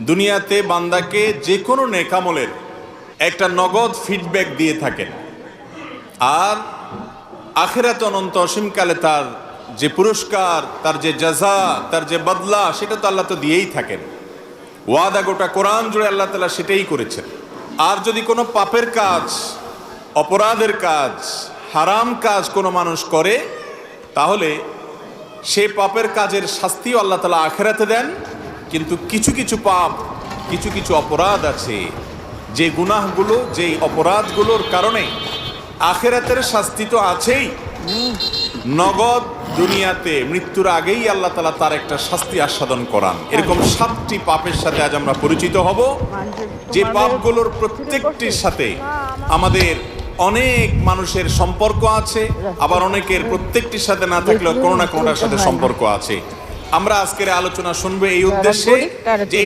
দুনিয়াতে বান্দাকে যে কোনো নেকামলের একটা নগদ ফিডব্যাক দিয়ে থাকেন, আর আখিরাত অনন্ত অসীমকালে তার যে পুরস্কার, তার যে জাযা, তার যে বদলা, সেটা তো আল্লাহ তো দিয়েই থাকেন। ওয়াদা গোটা কোরআন জুড়ে আল্লাহ তাআলা সেটাই করেছেন। আর যদি কোনো পাপের কাজ, অপরাধের কাজ, হারাম কাজ কোনো মানুষ করে, তাহলে সে পাপের কাজের শাস্তিও আল্লাহ তাআলা আখিরাতে দেন। কিন্তু কিছু কিছু পাপ, কিছু কিছু অপরাধ আছে, যে গুনাহগুলো, যেই অপরাধগুলোর কারণে আখিরাতের শাস্তি তো আছেই, নগদ দুনিয়াতে মৃত্যুর আগেই আল্লাহ তাআলা তার একটা শাস্তি আস্বাদন করান। এরকম 7টি পাপের সাথে আজ আমরা পরিচিত হব, যে পাপগুলোর প্রত্যেকটির সাথে আমাদের অনেক মানুষের সম্পর্ক আছে, আবার অনেকের প্রত্যেকটির সাথে না থাকলেও কোনো না কোনোটার সাথে সম্পর্ক আছে। আমরা আজকের আলোচনা শুনবো এই উদ্দেশ্যে যে